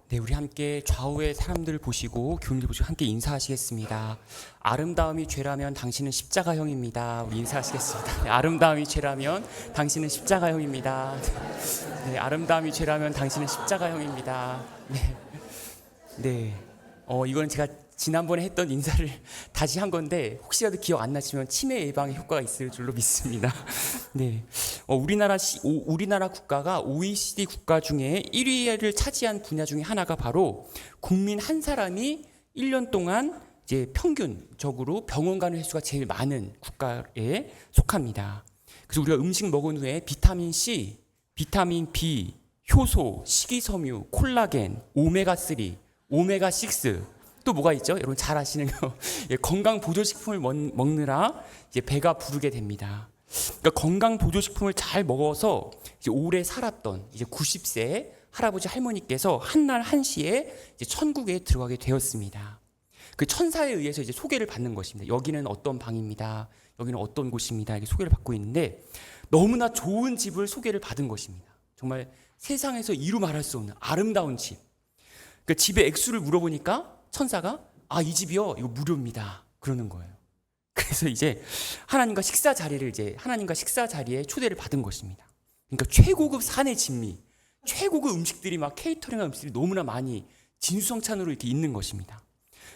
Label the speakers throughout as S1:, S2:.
S1: 네, 우리 함께 좌우의 사람들을 보시고 교훈을 보시고 함께 인사하시겠습니다. 아름다움이 죄라면 당신은 십자가형입니다. 우리 인사하시겠습니다. 네, 아름다움이 죄라면 당신은 십자가형입니다. 네, 아름다움이 죄라면 당신은 십자가형입니다. 네, 네. 이건 제가 지난번에 했던 인사를 다시 한 건데 혹시라도 기억 안 나시면 치매 예방에 효과가 있을 줄로 믿습니다. 네, 우리나라 국가가 OECD 국가 중에 1위를 차지한 분야 중에 하나가 바로 국민 한 사람이 1년 동안 이제 평균적으로 병원 가는 횟수가 제일 많은 국가에 속합니다. 그래서 우리가 음식 먹은 후에 비타민 C, 비타민 B, 효소, 식이섬유, 콜라겐, 오메가3, 오메가6 또 뭐가 있죠? 여러분 잘 아시는 거 건강 보조식품을 먹느라 이제 배가 부르게 됩니다. 그러니까 건강 보조식품을 잘 먹어서 이제 오래 살았던 이제 90세 할아버지 할머니께서 한날 한시에 이제 천국에 들어가게 되었습니다. 그 천사에 의해서 이제 소개를 받는 것입니다. 여기는 어떤 방입니다. 여기는 어떤 곳입니다. 이렇게 소개를 받고 있는데 너무나 좋은 집을 소개를 받은 것입니다. 정말 세상에서 이루 말할 수 없는 아름다운 집. 그 집의 액수를 물어보니까 천사가 이 집이요 이거 무료입니다 그러는 거예요. 그래서 이제 하나님과 식사 자리에 초대를 받은 것입니다. 그러니까 최고급 산의 진미, 최고급 음식들이 막 케이터링한 음식들이 너무나 많이 진수성찬으로 이렇게 있는 것입니다.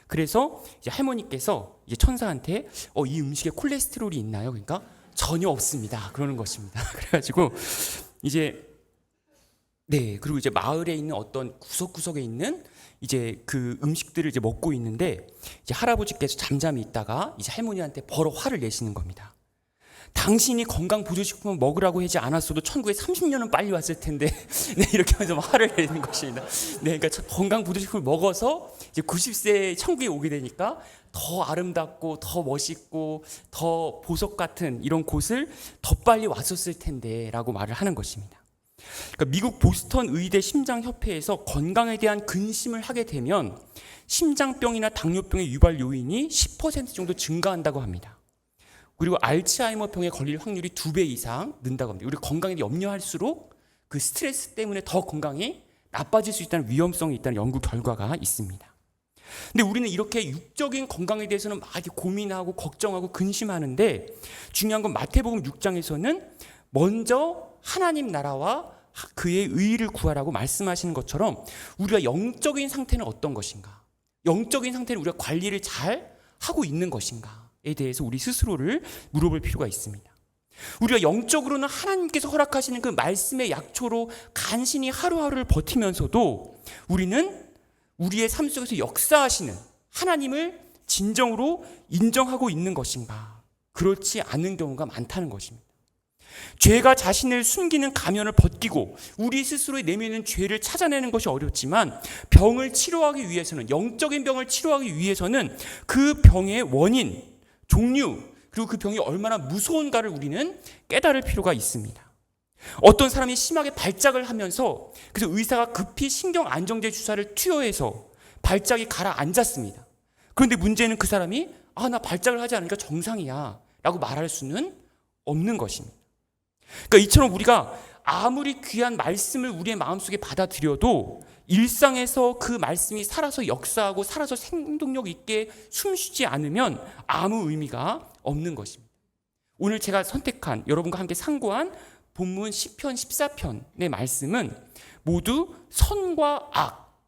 S1: 그래서 이제 할머니께서 이제 천사한테 이 음식에 콜레스테롤이 있나요? 그러니까 전혀 없습니다 그러는 것입니다. 그래가지고 이제 그리고 이제 마을에 있는 어떤 구석구석에 있는 이제 그 음식들을 이제 먹고 있는데 이제 할아버지께서 잠잠히 있다가 이제 할머니한테 버럭 화를 내시는 겁니다. 당신이 건강 보조식품을 먹으라고 하지 않았어도 천국에 30년은 빨리 왔을 텐데 이렇게 하면서 화를 내는 것입니다. 그러니까 건강 보조식품을 먹어서 이제 90세 천국에 오게 되니까 더 아름답고 더 멋있고 더 보석 같은 이런 곳을 더 빨리 왔었을 텐데라고 말을 하는 것입니다. 그러니까 미국 보스턴 의대 심장협회에서 건강에 대한 근심을 하게 되면 심장병이나 당뇨병의 유발 요인이 10% 정도 증가한다고 합니다. 그리고 알츠하이머병에 걸릴 확률이 2배 이상 는다고 합니다. 우리 건강에 염려할수록 그 스트레스 때문에 더 건강이 나빠질 수 있다는 위험성이 있다는 연구 결과가 있습니다. 근데 우리는 이렇게 육적인 건강에 대해서는 막 고민하고 걱정하고 근심하는데 중요한 건 마태복음 6장에서는 먼저 하나님 나라와 그의 의의를 구하라고 말씀하시는 것처럼 우리가 영적인 상태는 어떤 것인가? 영적인 상태는 우리가 관리를 잘 하고 있는 것인가에 대해서 우리 스스로를 물어볼 필요가 있습니다. 우리가 영적으로는 하나님께서 허락하시는 그 말씀의 약초로 간신히 하루하루를 버티면서도 우리는 우리의 삶 속에서 역사하시는 하나님을 진정으로 인정하고 있는 것인가? 그렇지 않은 경우가 많다는 것입니다. 죄가 자신을 숨기는 가면을 벗기고 우리 스스로의 내면의 죄를 찾아내는 것이 어렵지만 병을 치료하기 위해서는 영적인 병을 치료하기 위해서는 그 병의 원인, 종류 그리고 그 병이 얼마나 무서운가를 우리는 깨달을 필요가 있습니다. 어떤 사람이 심하게 발작을 하면서 그래서 의사가 급히 신경 안정제 주사를 투여해서 발작이 가라앉았습니다. 그런데 문제는 그 사람이 나 발작을 하지 않으니까 정상이야 라고 말할 수는 없는 것입니다. 그러니까 이처럼 우리가 아무리 귀한 말씀을 우리의 마음속에 받아들여도 일상에서 그 말씀이 살아서 역사하고 살아서 생동력 있게 숨쉬지 않으면 아무 의미가 없는 것입니다. 오늘 제가 선택한 여러분과 함께 상고한 본문 시편 14편의 말씀은 모두 선과 악,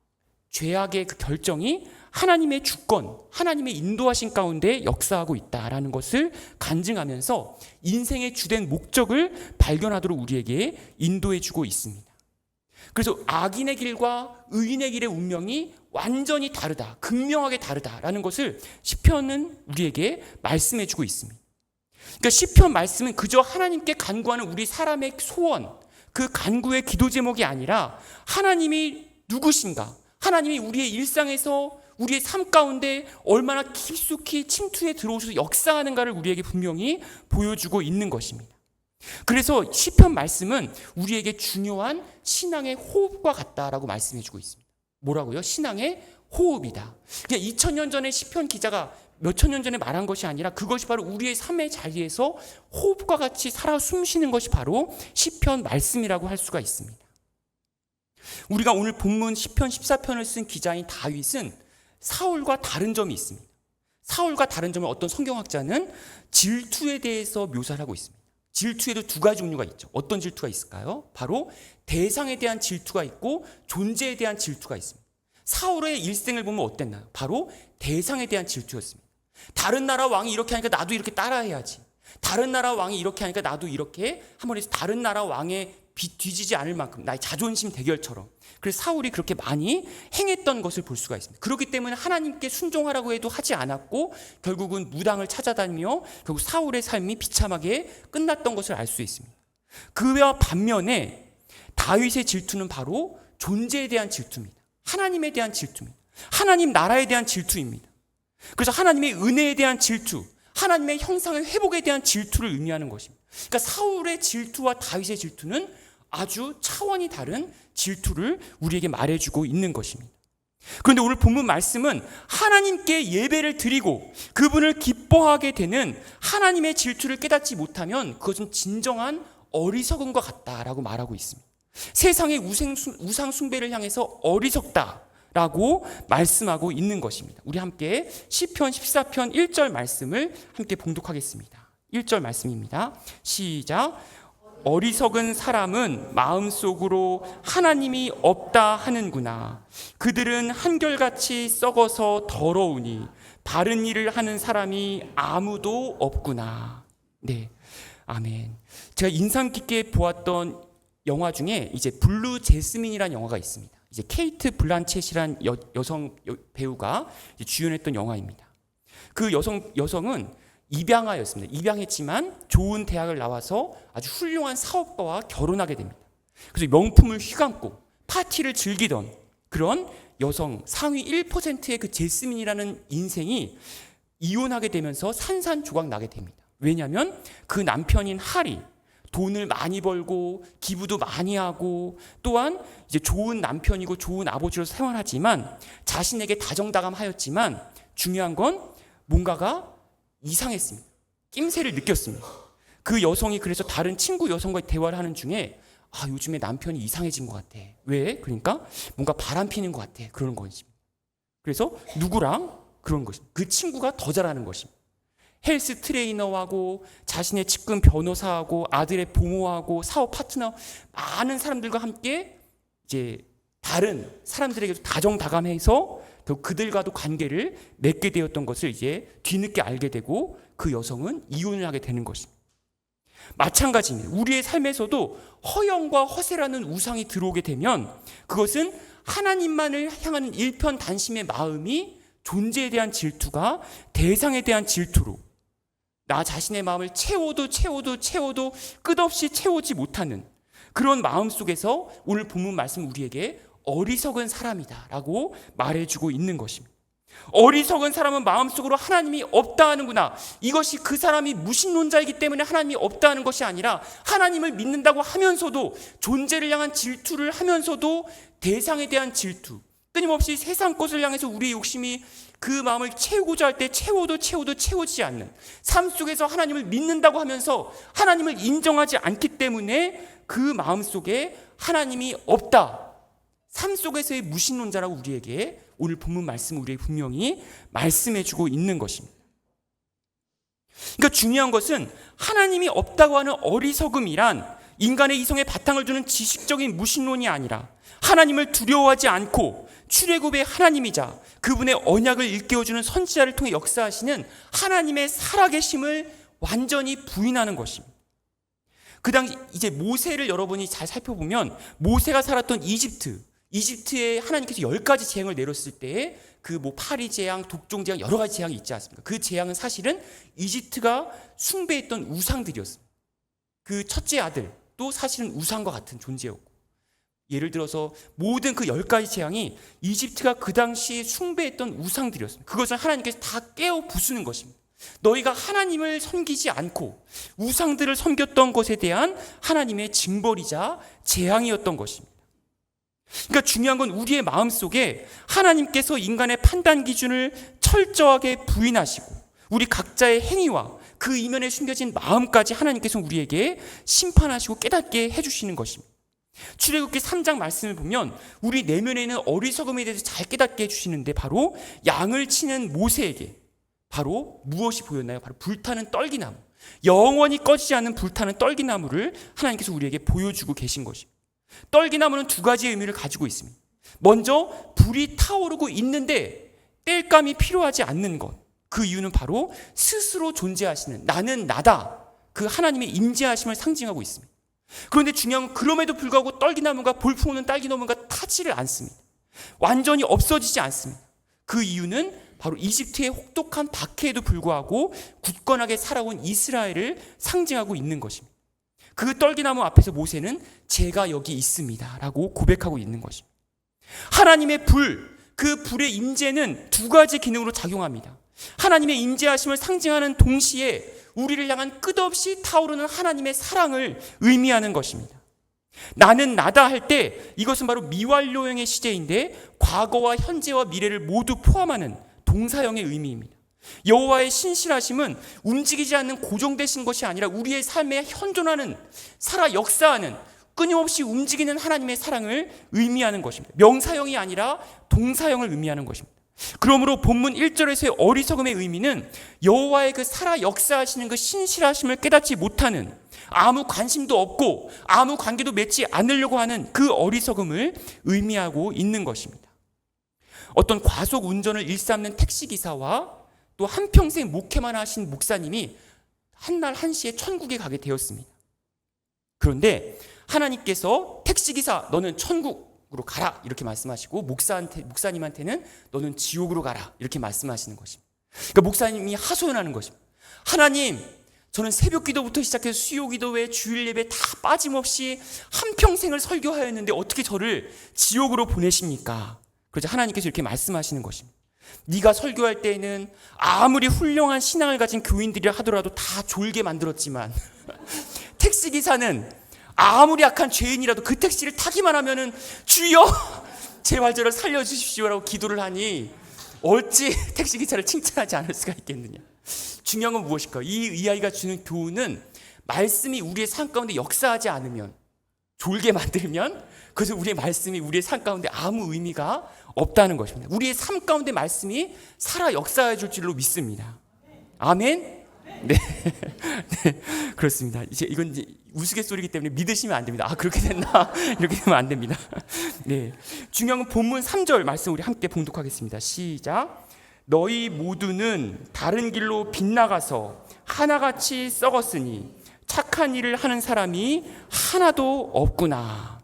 S1: 죄악의 그 결정이 하나님의 주권, 하나님의 인도하신 가운데 역사하고 있다라는 것을 간증하면서 인생의 주된 목적을 발견하도록 우리에게 인도해 주고 있습니다. 그래서 악인의 길과 의인의 길의 운명이 완전히 다르다, 극명하게 다르다라는 것을 시편은 우리에게 말씀해 주고 있습니다. 그러니까 시편 말씀은 그저 하나님께 간구하는 우리 사람의 소원, 그 간구의 기도 제목이 아니라 하나님이 누구신가? 하나님이 우리의 일상에서 우리의 삶 가운데 얼마나 깊숙이 침투해 들어오셔서 역사하는가를 우리에게 분명히 보여주고 있는 것입니다. 그래서 시편 말씀은 우리에게 중요한 신앙의 호흡과 같다라고 말씀해주고 있습니다. 뭐라고요? 신앙의 호흡이다. 그냥 2000년 전에 시편 기자가 몇천 년 전에 말한 것이 아니라 그것이 바로 우리의 삶의 자리에서 호흡과 같이 살아 숨쉬는 것이 바로 시편 말씀이라고 할 수가 있습니다. 우리가 오늘 본문 시편 14편을 쓴 기자인 다윗은 사울과 다른 점이 있습니다. 사울과 다른 점을 어떤 성경학자는 질투에 대해서 묘사를 하고 있습니다. 질투에도 두 가지 종류가 있죠. 어떤 질투가 있을까요? 바로 대상에 대한 질투가 있고 존재에 대한 질투가 있습니다. 사울의 일생을 보면 어땠나요? 바로 대상에 대한 질투였습니다. 다른 나라 왕이 이렇게 하니까 나도 이렇게 따라해야지. 다른 나라 왕이 이렇게 하니까 나도 이렇게 한번 해서 다른 나라 왕에 뒤지지 않을 만큼 나의 자존심 대결처럼. 그래서 사울이 그렇게 많이 행했던 것을 볼 수가 있습니다. 그렇기 때문에 하나님께 순종하라고 해도 하지 않았고 결국은 무당을 찾아다니며 결국 사울의 삶이 비참하게 끝났던 것을 알 수 있습니다. 그와 반면에 다윗의 질투는 바로 존재에 대한 질투입니다. 하나님에 대한 질투입니다. 하나님 나라에 대한 질투입니다. 그래서 하나님의 은혜에 대한 질투, 하나님의 형상의 회복에 대한 질투를 의미하는 것입니다. 그러니까 사울의 질투와 다윗의 질투는 아주 차원이 다른 질투를 우리에게 말해주고 있는 것입니다. 그런데 오늘 본문 말씀은 하나님께 예배를 드리고 그분을 기뻐하게 되는 하나님의 질투를 깨닫지 못하면 그것은 진정한 어리석음과 같다라고 말하고 있습니다. 세상의 우상 숭배를 향해서 어리석다라고 말씀하고 있는 것입니다. 우리 함께 시편 14편 1절 말씀을 함께 봉독하겠습니다. 1절 말씀입니다. 시작. 어리석은 사람은 마음속으로 하나님이 없다 하는구나. 그들은 한결같이 썩어서 더러우니 바른 일을 하는 사람이 아무도 없구나. 네, 아멘. 제가 인상 깊게 보았던 영화 중에 이제 블루 제스민이라는 영화가 있습니다. 이제 케이트 블란쳇이란 여성 배우가 이제 주연했던 영화입니다. 그 여성은 입양아였습니다. 입양했지만 좋은 대학을 나와서 아주 훌륭한 사업가와 결혼하게 됩니다. 그래서 명품을 휘감고 파티를 즐기던 그런 여성 상위 1%의 그 제스민이라는 인생이 이혼하게 되면서 산산조각 나게 됩니다. 왜냐하면 그 남편인 할이 돈을 많이 벌고 기부도 많이 하고 또한 이제 좋은 남편이고 좋은 아버지로 생활하지만 자신에게 다정다감하였지만 중요한 건 뭔가가 이상했습니다. 낌새를 느꼈습니다. 그 여성이 그래서 다른 친구 여성과의 대화를 하는 중에 요즘에 남편이 이상해진 것 같아. 왜? 그러니까 뭔가 바람 피는 것 같아. 그러는 것입니다. 그래서 누구랑 그런 것입니다. 그 친구가 더 잘하는 것입니다. 헬스 트레이너하고 자신의 측근 변호사하고 아들의 부모하고 사업 파트너 많은 사람들과 함께 이제 다른 사람들에게도 다정다감해서 그들과도 관계를 맺게 되었던 것을 이제 뒤늦게 알게 되고 그 여성은 이혼을 하게 되는 것입니다. 마찬가지입니다. 우리의 삶에서도 허영과 허세라는 우상이 들어오게 되면 그것은 하나님만을 향하는 일편단심의 마음이 존재에 대한 질투가 대상에 대한 질투로 나 자신의 마음을 채워도 끝없이 채우지 못하는 그런 마음 속에서 오늘 본문 말씀 우리에게 어리석은 사람이다 라고 말해주고 있는 것입니다. 어리석은 사람은 마음속으로 하나님이 없다 하는구나. 이것이 그 사람이 무신론자이기 때문에 하나님이 없다 하는 것이 아니라 하나님을 믿는다고 하면서도 존재를 향한 질투를 하면서도 대상에 대한 질투, 끊임없이 세상 것을 향해서 우리의 욕심이 그 마음을 채우고자 할 때 채워도 채우지 않는 삶 속에서 하나님을 믿는다고 하면서 하나님을 인정하지 않기 때문에 그 마음 속에 하나님이 없다. 삶 속에서의 무신론자라고 우리에게 오늘 본문 말씀 우리에게 분명히 말씀해주고 있는 것입니다. 그러니까 중요한 것은 하나님이 없다고 하는 어리석음이란 인간의 이성에 바탕을 두는 지식적인 무신론이 아니라 하나님을 두려워하지 않고 출애굽의 하나님이자 그분의 언약을 일깨워주는 선지자를 통해 역사하시는 하나님의 살아계심을 완전히 부인하는 것입니다. 그 당시 이제 모세를 여러분이 잘 살펴보면 모세가 살았던 이집트에 하나님께서 10가지 재앙을 내렸을 때에 그 파리 재앙, 독종 재앙 여러 가지 재앙이 있지 않습니까? 그 재앙은 사실은 이집트가 숭배했던 우상들이었습니다. 그 첫째 아들도 사실은 우상과 같은 존재였고 예를 들어서 모든 그 10가지 재앙이 이집트가 그 당시에 숭배했던 우상들이었습니다. 그것을 하나님께서 다 깨어 부수는 것입니다. 너희가 하나님을 섬기지 않고 우상들을 섬겼던 것에 대한 하나님의 징벌이자 재앙이었던 것입니다. 그러니까 중요한 건 우리의 마음속에 하나님께서 인간의 판단 기준을 철저하게 부인하시고 우리 각자의 행위와 그 이면에 숨겨진 마음까지 하나님께서 우리에게 심판하시고 깨닫게 해주시는 것입니다. 출애굽기 3장 말씀을 보면 우리 내면에 있는 어리석음에 대해서 잘 깨닫게 해주시는데, 바로 양을 치는 모세에게 바로 무엇이 보였나요? 바로 불타는 떨기나무, 영원히 꺼지지 않는 불타는 떨기나무를 하나님께서 우리에게 보여주고 계신 것입니다. 떨기나무는 두 가지의 의미를 가지고 있습니다. 먼저 불이 타오르고 있는데 땔감이 필요하지 않는 것, 그 이유는 바로 스스로 존재하시는 나는 나다, 그 하나님의 임재하심을 상징하고 있습니다. 그런데 중요한 건 그럼에도 불구하고 떨기나무가 볼품없는 딸기나무가 타지를 않습니다. 완전히 없어지지 않습니다. 그 이유는 바로 이집트의 혹독한 박해에도 불구하고 굳건하게 살아온 이스라엘을 상징하고 있는 것입니다. 그 떨기나무 앞에서 모세는 제가 여기 있습니다 라고 고백하고 있는 것입니다. 하나님의 불, 그 불의 임재는 두 가지 기능으로 작용합니다. 하나님의 임재하심을 상징하는 동시에 우리를 향한 끝없이 타오르는 하나님의 사랑을 의미하는 것입니다. 나는 나다 할 때 이것은 바로 미완료형의 시제인데 과거와 현재와 미래를 모두 포함하는 동사형의 의미입니다. 여호와의 신실하심은 움직이지 않는 고정되신 것이 아니라 우리의 삶에 현존하는, 살아 역사하는, 끊임없이 움직이는 하나님의 사랑을 의미하는 것입니다. 명사형이 아니라 동사형을 의미하는 것입니다. 그러므로 본문 1절에서의 어리석음의 의미는 여호와의 그 살아 역사하시는 그 신실하심을 깨닫지 못하는, 아무 관심도 없고 아무 관계도 맺지 않으려고 하는 그 어리석음을 의미하고 있는 것입니다. 어떤 과속 운전을 일삼는 택시기사와 또 한평생 목회만 하신 목사님이 한날 한시에 천국에 가게 되었습니다. 그런데 하나님께서 택시기사 너는 천국으로 가라 이렇게 말씀하시고, 목사님한테는 너는 지옥으로 가라 이렇게 말씀하시는 것입니다. 그러니까 목사님이 하소연하는 것입니다. 하나님, 저는 새벽 기도부터 시작해서 수요 기도회, 주일 예배 다 빠짐없이 한평생을 설교하였는데 어떻게 저를 지옥으로 보내십니까? 그래서 하나님께서 이렇게 말씀하시는 것입니다. 네가 설교할 때에는 아무리 훌륭한 신앙을 가진 교인들이라 하더라도 다 졸게 만들었지만 택시기사는 아무리 악한 죄인이라도 그 택시를 타기만 하면은 주여 제 발자를 살려주십시오라고 기도를 하니 어찌 택시기사를 칭찬하지 않을 수가 있겠느냐. 중요한 건 무엇일까요? 이 아이가 주는 교훈은 말씀이 우리의 삶 가운데 역사하지 않으면, 졸게 만들면, 그래서 우리의 말씀이 우리의 삶 가운데 아무 의미가 없다는 것입니다. 우리의 삶 가운데 말씀이 살아 역사해 줄 줄로 믿습니다. 아멘? 네. 네, 그렇습니다. 이건 이제 우스갯소리이기 때문에 믿으시면 안 됩니다. 아, 그렇게 됐나? 이렇게 되면 안 됩니다. 네. 중요한 건 본문 3절 말씀 우리 함께 봉독하겠습니다. 시작. 너희 모두는 다른 길로 빗나가서 하나같이 썩었으니 착한 일을 하는 사람이 하나도 없구나.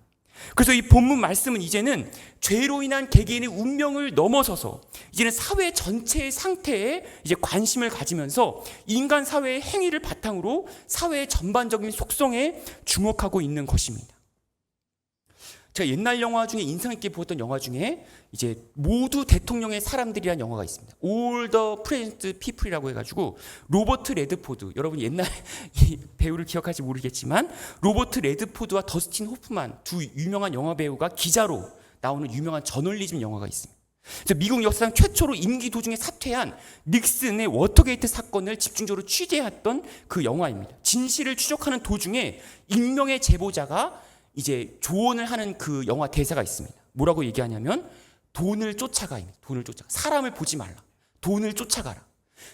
S1: 그래서 이 본문 말씀은 이제는 죄로 인한 개개인의 운명을 넘어서서 이제는 사회 전체의 상태에 이제 관심을 가지면서 인간 사회의 행위를 바탕으로 사회의 전반적인 속성에 주목하고 있는 것입니다. 제가 옛날 영화 중에 인상 깊게 보았던 영화 중에 이제 모두 대통령의 사람들이라는 영화가 있습니다. All the President People이라고 해가지고 로버트 레드포드, 여러분 옛날 이 배우를 기억할지 모르겠지만 로버트 레드포드와 더스틴 호프만 두 유명한 영화 배우가 기자로 나오는 유명한 저널리즘 영화가 있습니다. 그래서 미국 역사상 최초로 임기 도중에 사퇴한 닉슨의 워터게이트 사건을 집중적으로 취재했던 그 영화입니다. 진실을 추적하는 도중에 익명의 제보자가 이제 조언을 하는 그 영화 대사가 있습니다. 뭐라고 얘기하냐면 돈을 쫓아가입니다. 돈을 쫓아가. 사람을 보지 말라. 돈을 쫓아가라.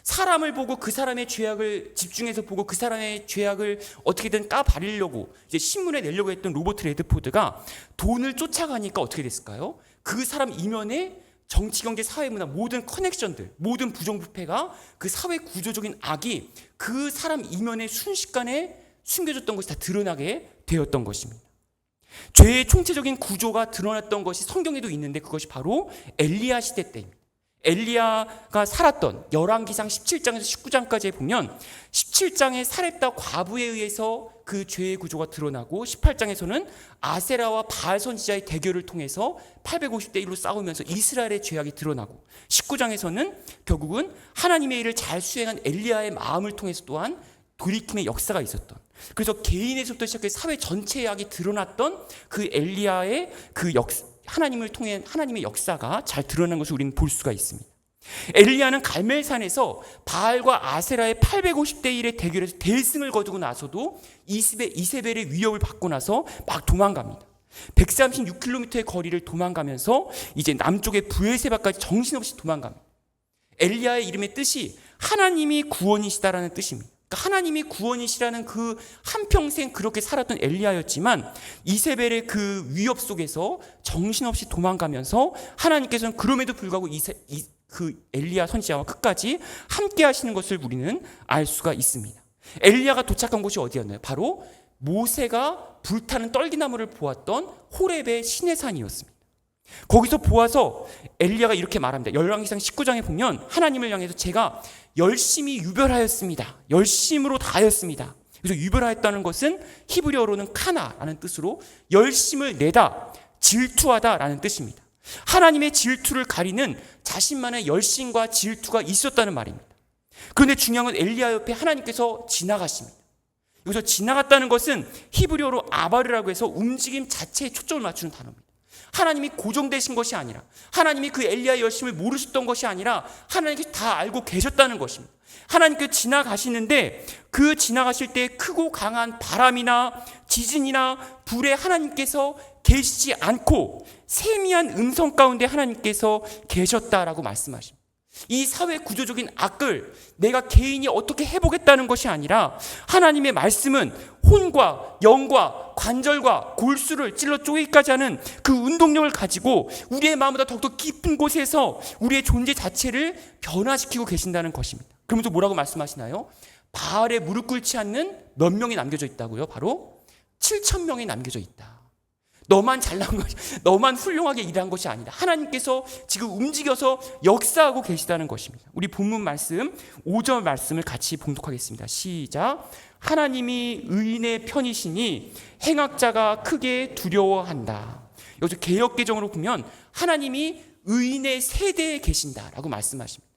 S1: 사람을 보고 그 사람의 죄악을 집중해서 보고 그 사람의 죄악을 어떻게든 까발리려고 이제 신문에 내려고 했던 로버트 레드포드가 돈을 쫓아가니까 어떻게 됐을까요? 그 사람 이면에 정치, 경제, 사회, 문화 모든 커넥션들, 모든 부정부패가 그 사회 구조적인 악이 그 사람 이면에 순식간에 숨겨졌던 것이 다 드러나게 되었던 것입니다. 죄의 총체적인 구조가 드러났던 것이 성경에도 있는데 그것이 바로 엘리야 시대 때입니다. 엘리야가 살았던 열왕기상 17장에서 19장까지 보면 17장에 사렙다 과부에 의해서 그 죄의 구조가 드러나고 18장에서는 아세라와 바알 선지자의 대결을 통해서 850대 1로 싸우면서 이스라엘의 죄악이 드러나고 19장에서는 결국은 하나님의 일을 잘 수행한 엘리야의 마음을 통해서 또한 돌이킴의 역사가 있었던, 그래서 개인에서부터 시작해서 사회 전체의 악이 드러났던 그 엘리야의 그 하나님을 통해 하나님의 역사가 잘 드러난 것을 우리는 볼 수가 있습니다. 엘리야는 갈멜산에서 바알과 아세라의 850대 1의 대결에서 대승을 거두고 나서도 이세벨의 위협을 받고 나서 막 도망갑니다. 136km의 거리를 도망가면서 이제 남쪽의 브에세바까지 정신없이 도망갑니다. 엘리야의 이름의 뜻이 하나님이 구원이시다라는 뜻입니다. 그러니까 하나님이 구원이시라는 그 한평생 그렇게 살았던 엘리야였지만 이세벨의 그 위협 속에서 정신없이 도망가면서 하나님께서는 그럼에도 불구하고 그 엘리야 선지자와 끝까지 함께 하시는 것을 우리는 알 수가 있습니다. 엘리야가 도착한 곳이 어디였나요? 바로 모세가 불타는 떨기나무를 보았던 호렙의 시내산이었습니다. 거기서 보아서 엘리야가 이렇게 말합니다. 열왕기상 19장에 보면 하나님을 향해서 제가 열심히 유별하였습니다. 열심으로 다하였습니다. 그래서 유별하였다는 것은 히브리어로는 카나라는 뜻으로 열심을 내다, 질투하다라는 뜻입니다. 하나님의 질투를 가리는 자신만의 열심과 질투가 있었다는 말입니다. 그런데 중요한 건 엘리야 옆에 하나님께서 지나가십니다. 여기서 지나갔다는 것은 히브리어로 아바르라고 해서 움직임 자체에 초점을 맞추는 단어입니다. 하나님이 고정되신 것이 아니라, 하나님이 그 엘리야의 열심을 모르셨던 것이 아니라 하나님께서 다 알고 계셨다는 것입니다. 하나님께서 지나가시는데 그 지나가실 때 크고 강한 바람이나 지진이나 불에 하나님께서 계시지 않고 세미한 음성 가운데 하나님께서 계셨다라고 말씀하십니다. 이 사회 구조적인 악을 내가 개인이 어떻게 해보겠다는 것이 아니라 하나님의 말씀은 혼과 영과 관절과 골수를 찔러 쪼개기까지 하는 그 운동력을 가지고 우리의 마음보다 더욱더 깊은 곳에서 우리의 존재 자체를 변화시키고 계신다는 것입니다. 그러면서 뭐라고 말씀하시나요? 바알에 무릎 꿇지 않는 몇 명이 남겨져 있다고요? 바로 7,000명이 남겨져 있다. 너만 잘난 것이, 너만 훌륭하게 일한 것이 아니다. 하나님께서 지금 움직여서 역사하고 계시다는 것입니다. 우리 본문 말씀 5절 말씀을 같이 봉독하겠습니다. 시작. 하나님이 의인의 편이시니 행악자가 크게 두려워한다. 여기서 개역개정으로 보면 하나님이 의인의 세대에 계신다라고 말씀하십니다.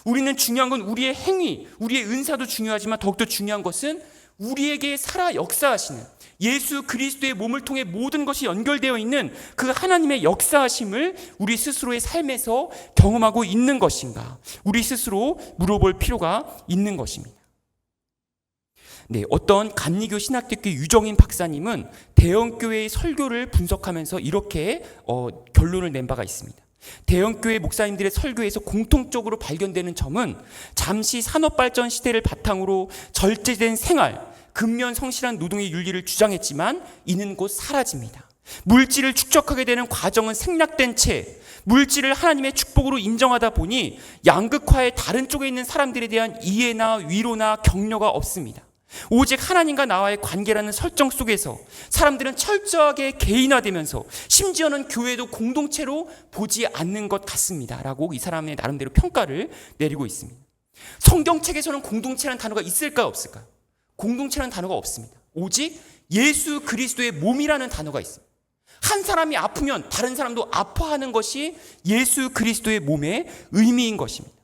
S1: 우리는 중요한 건 우리의 행위, 우리의 은사도 중요하지만 더욱더 중요한 것은 우리에게 살아 역사하시는 예수 그리스도의 몸을 통해 모든 것이 연결되어 있는 그 하나님의 역사하심을 우리 스스로의 삶에서 경험하고 있는 것인가? 우리 스스로 물어볼 필요가 있는 것입니다. 네, 어떤 감리교 신학대학교 유정인 박사님은 대형교회의 설교를 분석하면서 이렇게 결론을 낸 바가 있습니다. 대형교회 목사님들의 설교에서 공통적으로 발견되는 점은 잠시 산업발전 시대를 바탕으로 절제된 생활, 근면 성실한 노동의 윤리를 주장했지만 이는 곧 사라집니다. 물질을 축적하게 되는 과정은 생략된 채 물질을 하나님의 축복으로 인정하다 보니 양극화의 다른 쪽에 있는 사람들에 대한 이해나 위로나 격려가 없습니다. 오직 하나님과 나와의 관계라는 설정 속에서 사람들은 철저하게 개인화되면서 심지어는 교회도 공동체로 보지 않는 것 같습니다 라고 이 사람의 나름대로 평가를 내리고 있습니다. 성경책에서는 공동체라는 단어가 있을까요, 없을까요? 공동체라는 단어가 없습니다. 오직 예수 그리스도의 몸이라는 단어가 있습니다. 한 사람이 아프면 다른 사람도 아파하는 것이 예수 그리스도의 몸의 의미인 것입니다.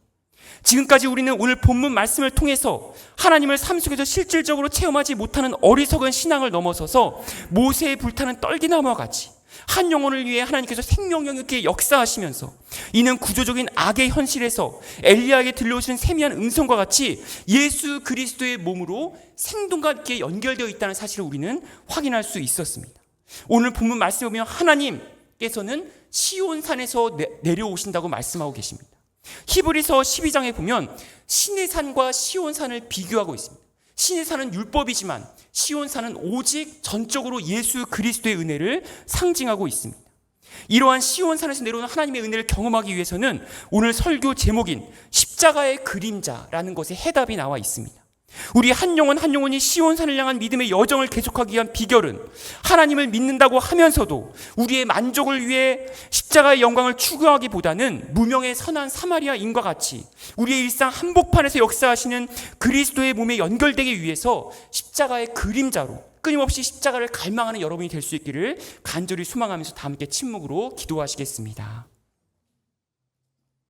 S1: 지금까지 우리는 오늘 본문 말씀을 통해서 하나님을 삶 속에서 실질적으로 체험하지 못하는 어리석은 신앙을 넘어서서 모세의 불타는 떨기나무와 같이 한 영혼을 위해 하나님께서 생명력 있게 역사하시면서 이는 구조적인 악의 현실에서 엘리야에게 들려오시는 세미한 음성과 같이 예수 그리스도의 몸으로 생동과 있게 연결되어 있다는 사실을 우리는 확인할 수 있었습니다. 오늘 본문 말씀에 보면 하나님께서는 시온산에서 내려오신다고 말씀하고 계십니다. 히브리서 12장에 보면 시내산과 시온산을 비교하고 있습니다. 시내산은 율법이지만 시온산은 오직 전적으로 예수 그리스도의 은혜를 상징하고 있습니다. 이러한 시온산에서 내려오는 하나님의 은혜를 경험하기 위해서는 오늘 설교 제목인 십자가의 그림자라는 것에 해답이 나와 있습니다. 우리 한 영혼 한 영혼이 시온산을 향한 믿음의 여정을 계속하기 위한 비결은 하나님을 믿는다고 하면서도 우리의 만족을 위해 십자가의 영광을 추구하기보다는 무명의 선한 사마리아인과 같이 우리의 일상 한복판에서 역사하시는 그리스도의 몸에 연결되기 위해서 십자가의 그림자로 끊임없이 십자가를 갈망하는 여러분이 될 수 있기를 간절히 소망하면서 다 함께 침묵으로 기도하시겠습니다.